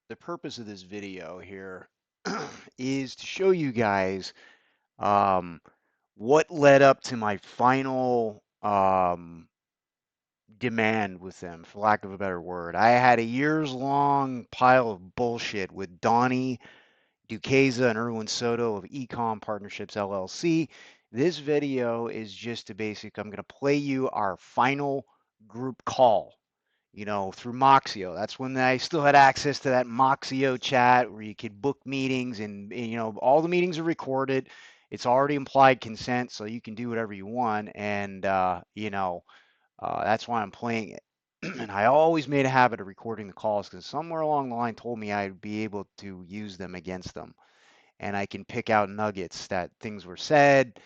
the purpose of this video here is to show you guys um, what led up to my final demand with them, for lack of a better word. I had a years long pile of bullshit with Donny Doquisa and Irwin Soto of Ecomm Partnerships LLC. This video is just a basic, I'm going to play you our final group call, through Moxio. That's when I still had access to that Moxio chat where you could book meetings and all the meetings are recorded. It's already implied consent, so you can do whatever you want. And, that's why I'm playing it. And I always made a habit of recording the calls because somewhere along the line told me I'd be able to use them against them. And I can pick out nuggets that things were said.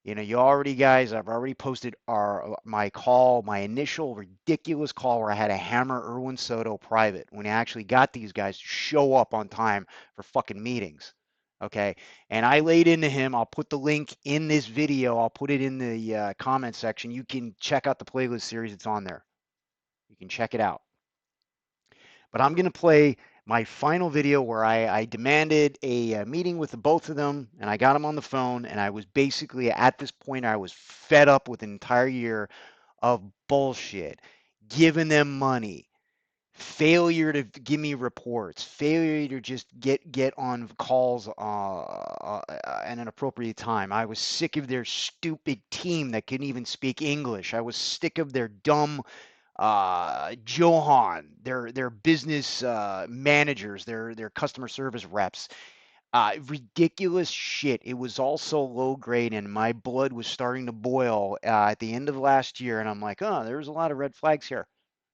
You already guys, I've already posted my initial ridiculous call where I had to hammer Irwin Soto private when I actually got these guys to show up on time for fucking meetings. Okay. And I laid into him. I'll put the link in this video. I'll put it in the comment section. You can check out the playlist series. It's on there. You can check it out. But I'm going to play my final video where I demanded a meeting with the both of them, and I got them on the phone, and I was basically at this point I was fed up with an entire year of bullshit, giving them money, failure to give me reports, failure to just get on calls at an appropriate time. I was sick of their stupid team that couldn't even speak English. I was sick of their dumb Johan, their business managers, their customer service reps. Ridiculous shit. It was also low grade, and my blood was starting to boil at the end of last year. And I'm like, oh, there's a lot of red flags here.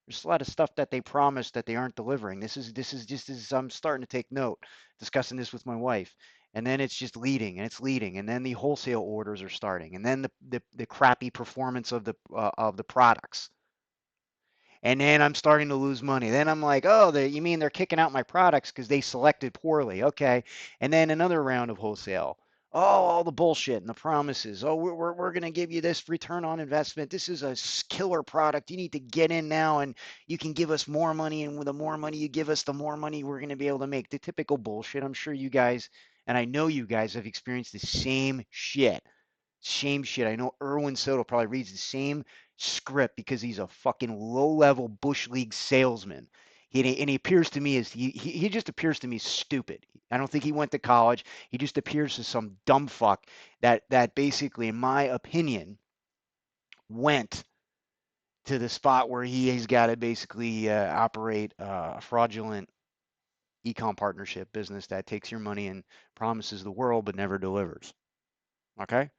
There's a lot of stuff that they promised that they aren't delivering. This is just as I'm starting to take note, discussing this with my wife. And then it's just leading and it's leading, and then the wholesale orders are starting, and then the crappy performance of the products, and then I'm starting to lose money. Then I'm like, oh, you mean they're kicking out my products because they selected poorly? Okay. And then another round of wholesale. Oh, all the bullshit and the promises. Oh, we're going to give you this return on investment. This is a killer product. You need to get in now and you can give us more money. And with the more money you give us, the more money we're going to be able to make. The typical bullshit. I'm sure you guys, and I know you guys have experienced the same shit. Same shit. I know Irwin Soto probably reads the same script because he's a fucking low-level bush league salesman. And he appears to me as he just appears to me stupid. I don't think he went to college. He just appears as some dumb fuck that basically, in my opinion, went to the spot where he's got to basically operate a fraudulent ecom partnership business that takes your money and promises the world but never delivers. Okay?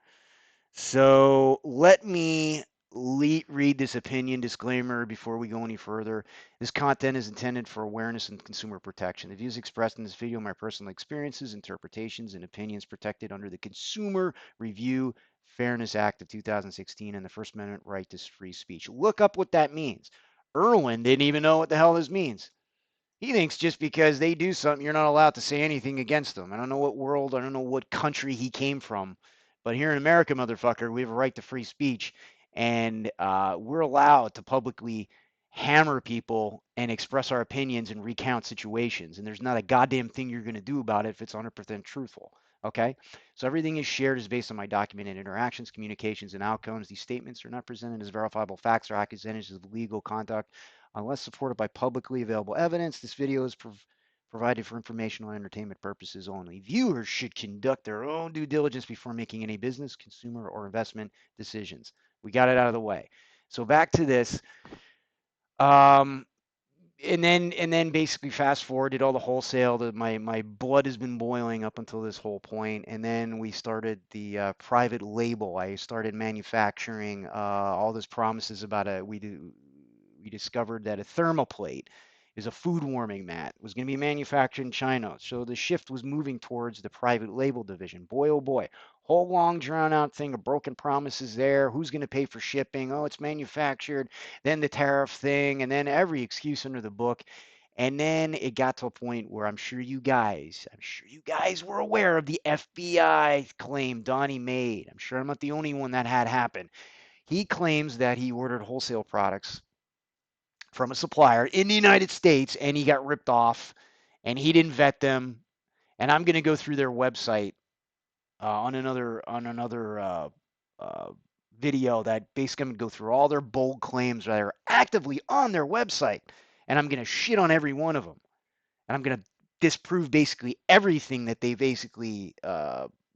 So let me read this opinion disclaimer before we go any further. This content is intended for awareness and consumer protection. The views expressed in this video are my personal experiences, interpretations, and opinions protected under the Consumer Review Fairness Act of 2016 and the First Amendment right to free speech. Look up what that means. Irwin didn't even know what the hell this means. He thinks just because they do something, you're not allowed to say anything against them. I don't know what world, I don't know what country he came from, but here in America, motherfucker, we have a right to free speech, and we're allowed to publicly hammer people and express our opinions and recount situations. And there's not a goddamn thing you're going to do about it if it's 100% truthful. Okay? So everything is shared is based on my documented interactions, communications, and outcomes. These statements are not presented as verifiable facts or accusations of legal conduct unless supported by publicly available evidence. This video is provided for informational and entertainment purposes only. Viewers should conduct their own due diligence before making any business, consumer, or investment decisions. We got it out of the way. So back to this. Um, and then basically fast forward, did all the wholesale. My blood has been boiling up until this whole point, and then we started the private label. I started manufacturing all those promises about we discovered that a thermoplate is a food warming mat. It was going to be manufactured in China. So the shift was moving towards the private label division. Boy, oh boy, whole long drawn out thing of broken promises there. Who's going to pay for shipping? Oh, it's manufactured. Then the tariff thing, and then every excuse under the book. And then it got to a point where I'm sure you guys were aware of the FBI claim Donnie made. I'm sure I'm not the only one that had happened. He claims that he ordered wholesale products from a supplier in the United States and he got ripped off and he didn't vet them. And I'm going to go through their website on another uh, video that basically I'm going to go through all their bold claims that are actively on their website, and I'm going to shit on every one of them, and I'm going to disprove basically everything that they basically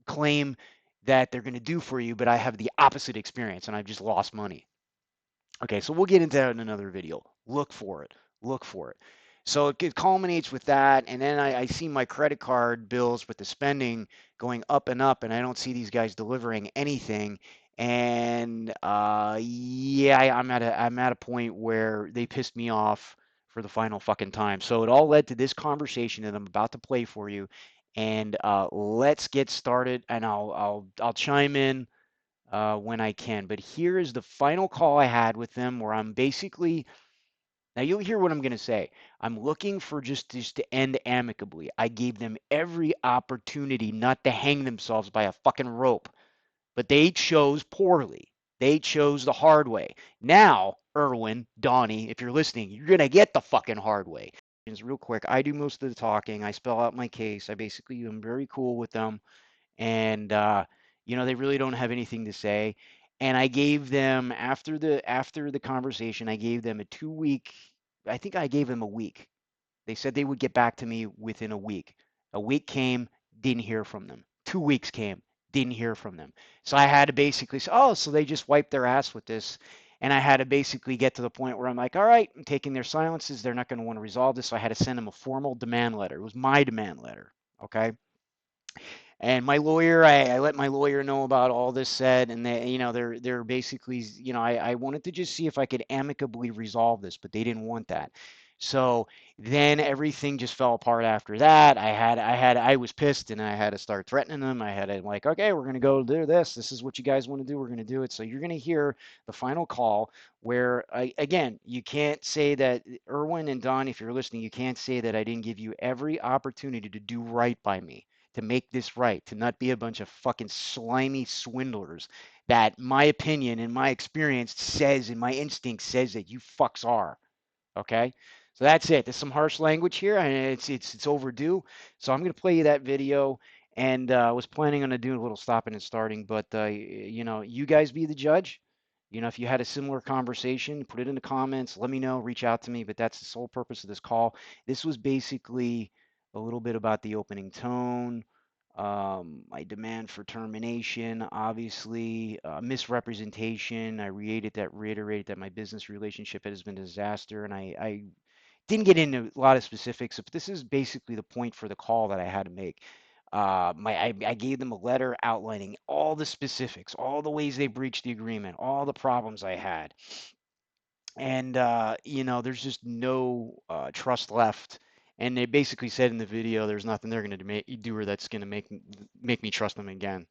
claim that they're going to do for you, but I have the opposite experience and I've just lost money. Okay, so we'll get into that in another video. Look for it. Look for it. So it culminates with that, and then I see my credit card bills with the spending going up and up, and I don't see these guys delivering anything. And yeah, I'm at a point where they pissed me off for the final fucking time. So it all led to this conversation that I'm about to play for you, and let's get started. And I'll chime in when I can. But here is the final call I had with them where I'm basically, now you'll hear what I'm going to say. I'm looking for just to end amicably. I gave them every opportunity not to hang themselves by a fucking rope, but they chose poorly. They chose the hard way. Now, Irwin, Donny, if you're listening, you're going to get the fucking hard way. Real quick, I do most of the talking. I spell out my case. I basically am very cool with them, and they really don't have anything to say. And I gave them after the conversation, I gave them a 2 week. I think I gave them a week. They said they would get back to me within a week. A week came, didn't hear from them. 2 weeks came, didn't hear from them. So I had to basically say, oh, so they just wiped their ass with this. And I had to basically get to the point where I'm like, all right, I'm taking their silences. They're not going to want to resolve this. So I had to send them a formal demand letter. It was my demand letter. Okay. And my lawyer, I let my lawyer know about all this said, and they're basically, I wanted to just see if I could amicably resolve this, but they didn't want that. So then everything just fell apart after that. I was pissed, and I had to start threatening them. I had to like, okay, we're gonna go do this. This is what you guys want to do. We're gonna do it. So you're gonna hear the final call where again, you can't say that Irwin and Don, if you're listening, you can't say that I didn't give you every opportunity to do right by me, to make this right, to not be a bunch of fucking slimy swindlers that my opinion and my experience says and my instinct says that you fucks are. Okay? So that's it. There's some harsh language here, and it's overdue. So I'm gonna play you that video, and I was planning on doing a little stopping and starting, but you guys be the judge. If you had a similar conversation, put it in the comments. Let me know. Reach out to me. But that's the sole purpose of this call. This was basically a little bit about the opening tone, my demand for termination, obviously, misrepresentation. I reiterated that my business relationship has been a disaster, and I didn't get into a lot of specifics, but this is basically the point for the call that I had to make. I gave them a letter outlining all the specifics, all the ways they breached the agreement, all the problems I had, and there's just no trust left. And they basically said in the video, there's nothing they're going to do or that's going to make me trust them again.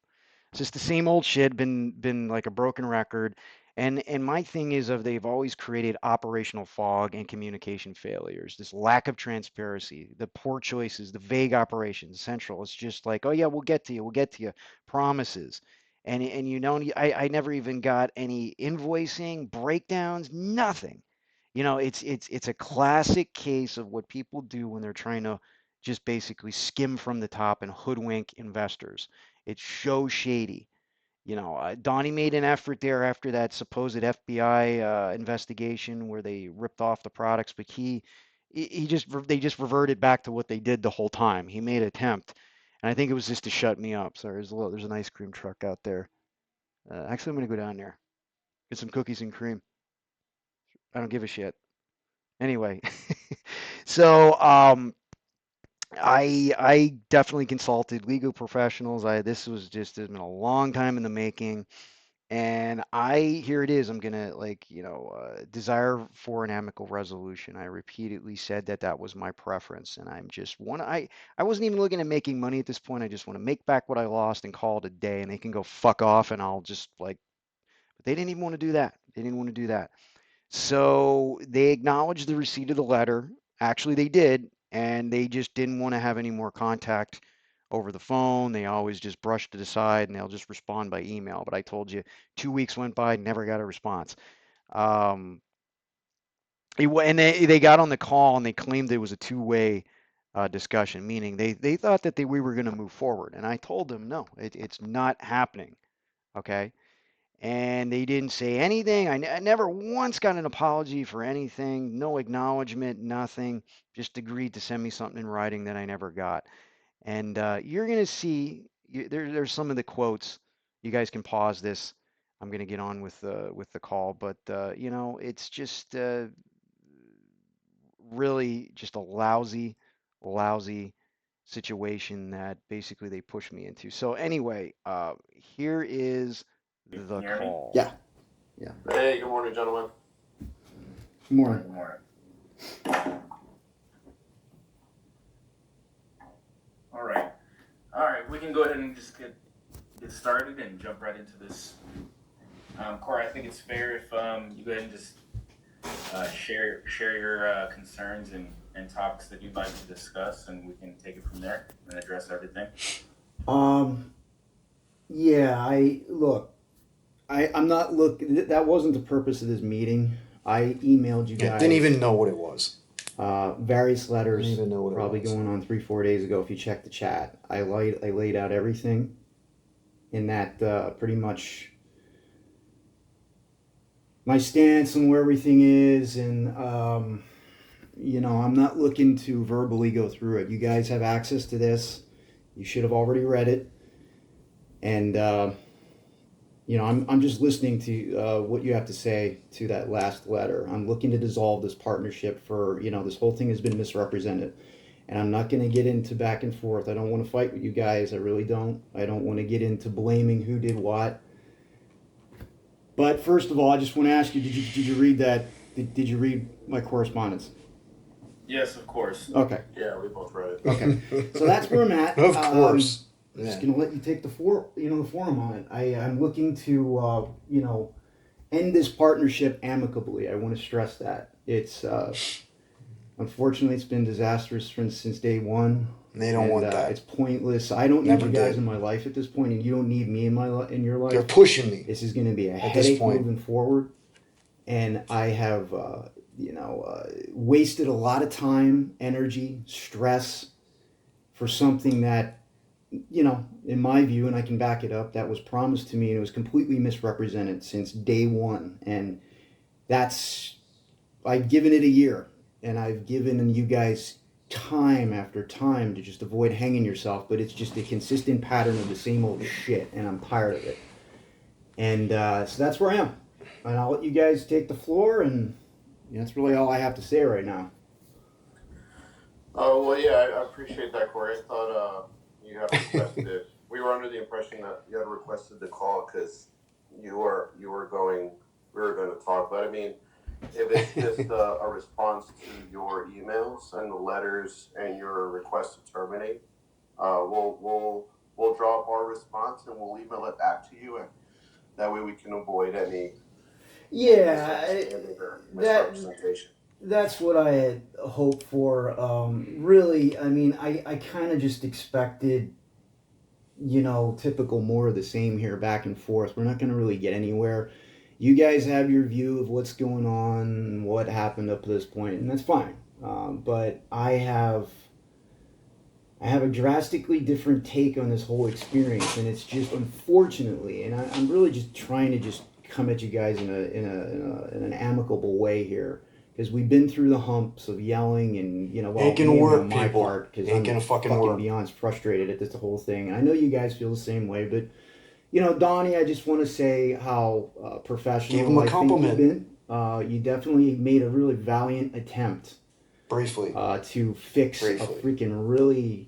It's just the same old shit, been like a broken record. And my thing is of they've always created operational fog and communication failures, this lack of transparency, the poor choices, the vague operations, central. It's just like, oh yeah, we'll get to you, promises. And I never even got any invoicing, breakdowns, nothing. It's a classic case of what people do when they're trying to just basically skim from the top and hoodwink investors. It's so shady. Donnie made an effort there after that supposed FBI investigation where they ripped off the products, but they just reverted back to what they did the whole time. He made an attempt, and I think it was just to shut me up. Sorry, there's an ice cream truck out there. Actually, I'm gonna go down there, get some cookies and cream. I don't give a shit. Anyway, so I definitely consulted legal professionals. This was just has been a long time in the making. And here it is. I'm gonna desire for an amicable resolution. I repeatedly said that that was my preference, and I wasn't even looking at making money at this point. I just want to make back what I lost and call it a day, and they can go fuck off, and I'll just like. But they didn't even want to do that. They didn't want to do that. So they acknowledged the receipt of the letter. Actually, they did, and they just didn't want to have any more contact over the phone. They always just brushed it aside, and they'll just respond by email. But I told you, 2 weeks went by, never got a response. Um, and they got on the call and they claimed it was a two-way discussion, meaning they thought that we were going to move forward. And I told them, no, it's not happening. Okay. And they didn't say anything. I never once got an apology for anything, no acknowledgement, nothing. Just agreed to send me something in writing that I never got. And you're going to see there's some of the quotes. You guys can pause this. I'm going to get on with the call, but it's just really just a lousy situation that basically they pushed me into. So anyway, here is Can the you hear me? call. Yeah. Hey, good morning, gentlemen. Good morning. Good morning. All right. We can go ahead and just get started and jump right into this. Corey, I think it's fair if you go ahead and just share your concerns and topics that you'd like to discuss, and we can take it from there and address everything. Yeah, I'm not that wasn't the purpose of this meeting. I emailed you guys. Didn't even know what it was. Various letters. Didn't even know what it probably was. going on 3-4 days ago. If you check the chat, I laid out everything in that pretty much my stance on where everything is, and I'm not looking to verbally go through it. You guys have access to this. You should have already read it, and I'm just listening to what you have to say to that last letter. I'm looking to dissolve this partnership for, this whole thing has been misrepresented. And I'm not going to get into back and forth. I don't want to fight with you guys. I really don't. I don't want to get into blaming who did what. But first of all, I just want to ask you, did you read that? Did you read my correspondence? Yes, of course. Okay. Yeah, we both read it. Okay. So that's where I'm at. Of course. I'm just gonna let you take the forum on it. I'm looking to end this partnership amicably. I want to stress that it's unfortunately it's been disastrous since day one. They don't want that. It's pointless. I don't need you guys in my life at this point, and you don't need me in your life. They're pushing me. This is going to be a headache moving forward, and I have wasted a lot of time, energy, stress for something that, in my view, and I can back it up, that was promised to me and it was completely misrepresented since day one. And I've given it a year, and I've given you guys time after time to just avoid hanging yourself, but it's just a consistent pattern of the same old shit, and I'm tired of it. And so that's where I am. And I'll let you guys take the floor, and that's really all I have to say right now. Oh, well, yeah, I appreciate that, Corey. I thought you had requested we were under the impression that you had requested the call because we were going to talk. But I mean, if it's just a response to your emails and the letters and your request to terminate, we'll drop our response and we'll email it back to you, and that way we can avoid any misrepresentation. That's what I had hoped for. Really, I mean, I kind of just expected, typical more of the same here, back and forth. We're not going to really get anywhere. You guys have your view of what's going on and what happened up to this point, and that's fine. But I have a drastically different take on this whole experience, and it's just, unfortunately, and I'm really just trying to just come at you guys in an amicable way here. Because we've been through the humps of yelling and, ain't gonna work, on my people. part, because Ain't I'm gonna fucking work. beyond frustrated at this whole thing. I know you guys feel the same way, but, Donnie, I just want to say how professional Give him a I compliment. think you've been. You definitely made a really valiant attempt Briefly. to fix a freaking really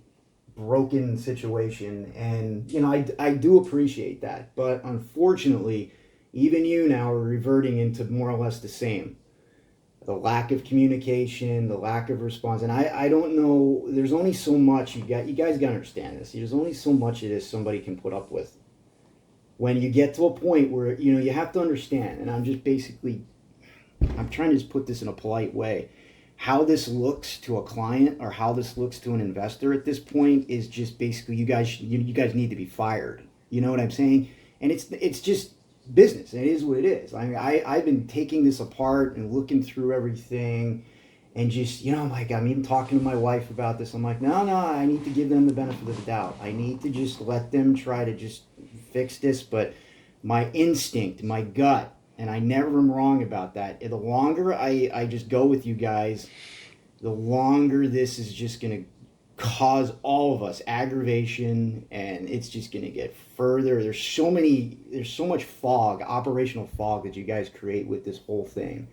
broken situation, and I do appreciate that. But unfortunately, even you now are reverting into more or less the same. The lack of communication, the lack of response, and I don't know. There's only so much you guys got to understand this. There's only so much of this somebody can put up with. When you get to a point where you have to understand, and I'm trying to just put this in a polite way. How this looks to a client or how this looks to an investor at this point is just basically you guys need to be fired. You know what I'm saying? And it's just business. It is what it is. I mean, I've been taking this apart and looking through everything, And just, like, I'm even talking to my wife about this. I'm like, no, I need to give them the benefit of the doubt. I need to just let them try to just fix this. But my instinct, my gut, and I never am wrong about that. The longer I just go with you guys, the longer this is just going to cause all of us aggravation, and it's just going to get further. There's so much fog, operational fog, that you guys create with this whole thing.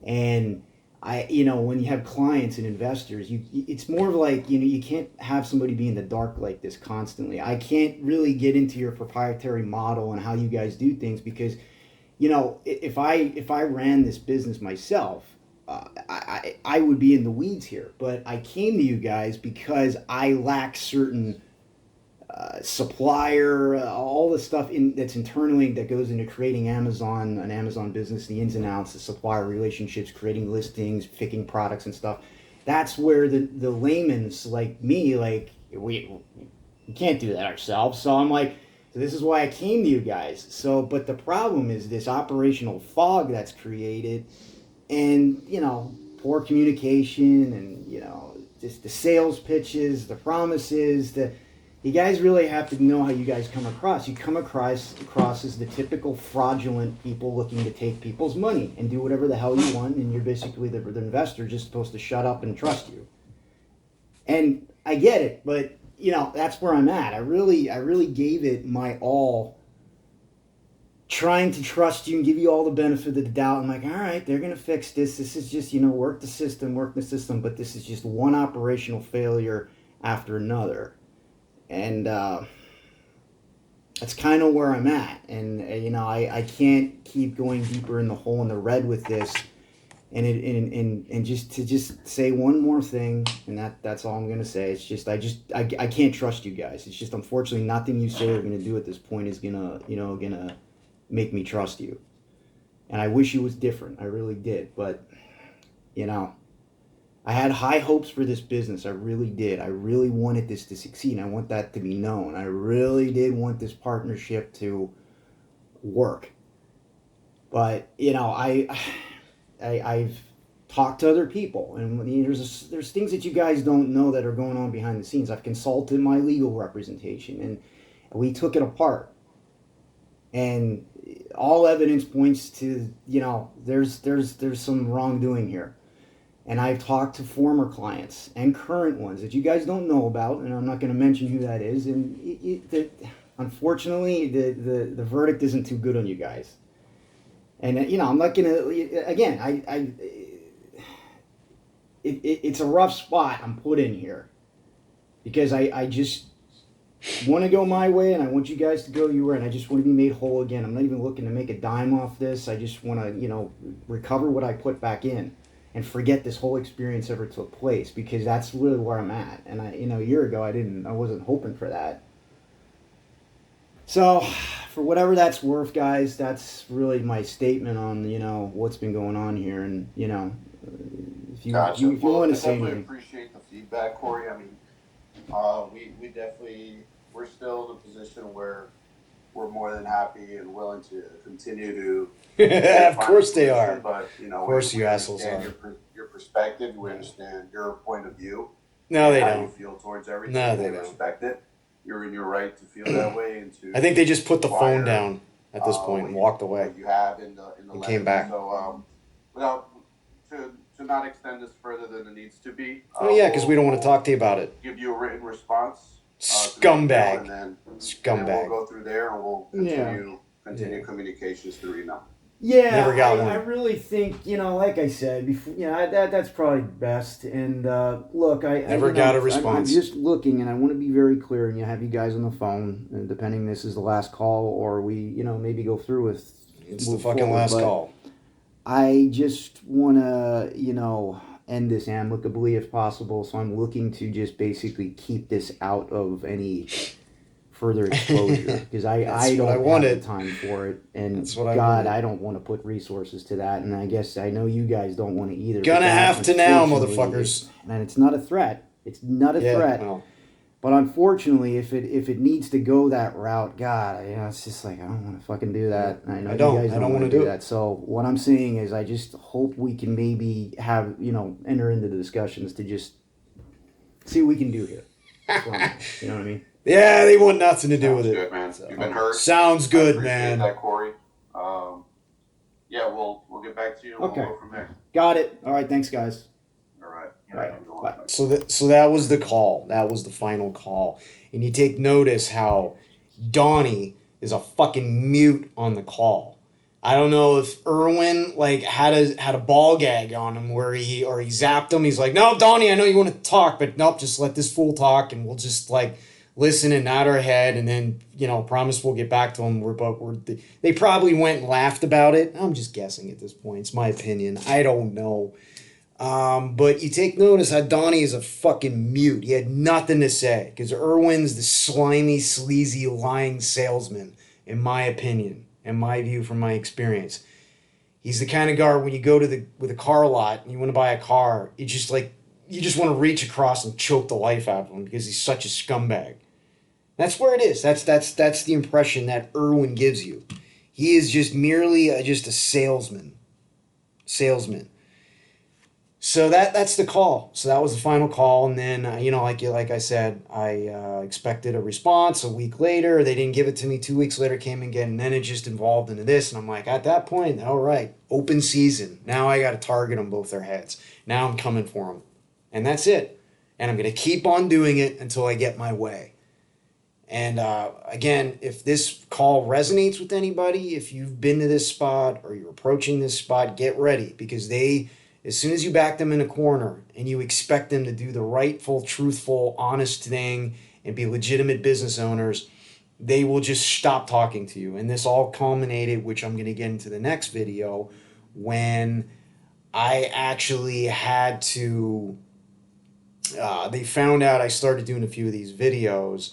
And when you have clients and investors, it's more of like, you can't have somebody be in the dark like this constantly. I can't really get into your proprietary model and how you guys do things, because, if I ran this business myself, I would be in the weeds here. But I came to you guys because I lack certain supplier, all the stuff that's internally that goes into creating an Amazon business, the ins and outs, the supplier relationships, creating listings, picking products and stuff. That's where the layman's like me, like, we can't do that ourselves. So I'm like, so this is why I came to you guys. So, but the problem is this operational fog that's created, and poor communication, and just the sales pitches, the promises, you guys really have to know how you guys come across. You come across as the typical fraudulent people looking to take people's money and do whatever the hell you want, and you're basically the investor just supposed to shut up and trust you. And I get it, but that's where I'm at. I really gave it my all, trying to trust you and give you all the benefit of the doubt. I'm like, all right, they're gonna fix this. This is just work the system, but this is just one operational failure after another. And that's kind of where I'm at. And I can't keep going deeper in the hole in the red with this. And just say one more thing, and that's all I'm gonna say. It's just I can't trust you guys. It's just, unfortunately, nothing you say or gonna do at this point is gonna make me trust you. And I wish it was different. I really did. But I had high hopes for this business. I really did. I really wanted this to succeed. I want that to be known. I really did want this partnership to work. But I've talked to other people, and there's things that you guys don't know that are going on behind the scenes. I've consulted my legal representation, and we took it apart. And all evidence points to there's some wrongdoing here. And I've talked to former clients and current ones that you guys don't know about, and I'm not going to mention who that is. And unfortunately, the verdict isn't too good on you guys. And I'm not going to. Again, it's a rough spot I'm put in here, because I just want to go my way, and I want you guys to go your way, and I just want to be made whole again. I'm not even looking to make a dime off this. I just want to recover what I put back in, and forget this whole experience ever took place, because that's really where I'm at. And a year ago, I wasn't hoping for that. So, for whatever that's worth, guys, that's really my statement on what's been going on here. And if you want to say anything, definitely appreciate the feedback, Corey. I mean, we definitely, we're still in a position where we're more than happy and willing to continue to. Of course they are. But of course you assholes are. Your perspective. We understand your point of view. No, they how don't. You feel towards everything. No, they we don't. Respect it. You're in your right to feel that way, and to. I think they just put the phone down at this point and walked away. You have in the and came back. So without to not extend this further than it needs to be. Oh yeah, because we don't want to talk to you about it. Give you a written response. Scumbag. And then Scumbag. we'll go through there, and we'll continue communications through email. Yeah, never got one. I really think, like I said before, that's probably best. And look, I never got a response. I'm just looking, and I want to be very clear, and have you guys on the phone, and depending, this is the last call, or we, maybe go through with. It's the fucking last call. I just want to, end this amicably if possible. So I'm looking to just basically keep this out of any further exposure, because I don't have the time for it, and I don't want to put resources to that, and I guess I know you guys don't want to either. Gonna have to now, motherfuckers. And it's not a threat. It's not a threat. Well, But unfortunately, if it needs to go that route, God, it's just like I don't want to fucking do that. I know you guys don't want to do that. So what I'm saying is, I just hope we can maybe have enter into the discussions to just see what we can do here. You know what I mean? Yeah, they want nothing to do Sounds with it. good, man. So, You've been heard. Sounds good, I appreciate man. that, Corey. Yeah, we'll get back to you. Okay. We'll go from there. Got it. All right. Thanks, guys. All right. All right. Bye. So that was the call. That was the final call. And you take notice how Donnie is a fucking mute on the call. I don't know if Irwin had a ball gag on him where he zapped him. He's like, no, Donnie, I know you want to talk, but nope, just let this fool talk, and we'll just listen and nod our head, and then promise we'll get back to him. They probably went and laughed about it. I'm just guessing at this point. It's my opinion. I don't know. But you take notice how Donnie is a fucking mute. He had nothing to say because Irwin's the slimy, sleazy, lying salesman, in my opinion, in my view, from my experience. He's the kind of guy when you go to with a car lot and you want to buy a car, you just want to reach across and choke the life out of him because he's such a scumbag. That's where it is. That's the impression that Irwin gives you. He is just merely just a salesman. So that's the call. So that was the final call, and then like I said, I expected a response a week later. They didn't give it to me. 2 weeks later came again, and then it just evolved into this. And I'm like, at that point, all right, open season. Now I got to target them both their heads. Now I'm coming for them, and that's it. And I'm gonna keep on doing it until I get my way. And again, if this call resonates with anybody, if you've been to this spot or you're approaching this spot, get ready because as soon as you back them in a corner and you expect them to do the rightful, truthful, honest thing and be legitimate business owners, they will just stop talking to you. And this all culminated, which I'm going to get into the next video, when I actually had to, they found out I started doing a few of these videos,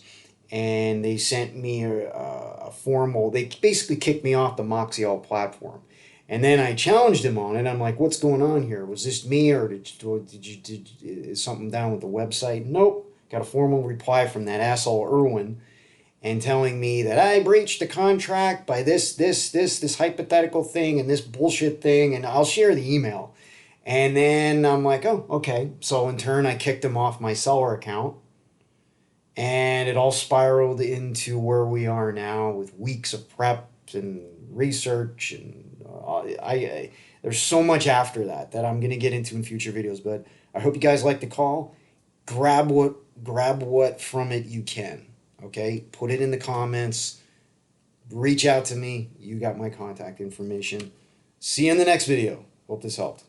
and they sent me a formal, they basically kicked me off the Moxiall platform. And then I challenged him on it. I'm like, what's going on here? Was this me or is something down with the website? Nope. Got a formal reply from that asshole Irwin and telling me that I breached the contract by this hypothetical thing and this bullshit thing. And I'll share the email. And then I'm like, oh, okay. So in turn, I kicked him off my seller account. And it all spiraled into where we are now with weeks of prep and research, and there's so much after that I'm going to get into in future videos. But I hope you guys like the call. Grab what from it you can. Okay, put it in the comments. Reach out to me. You got my contact information. See you in the next video. Hope this helped.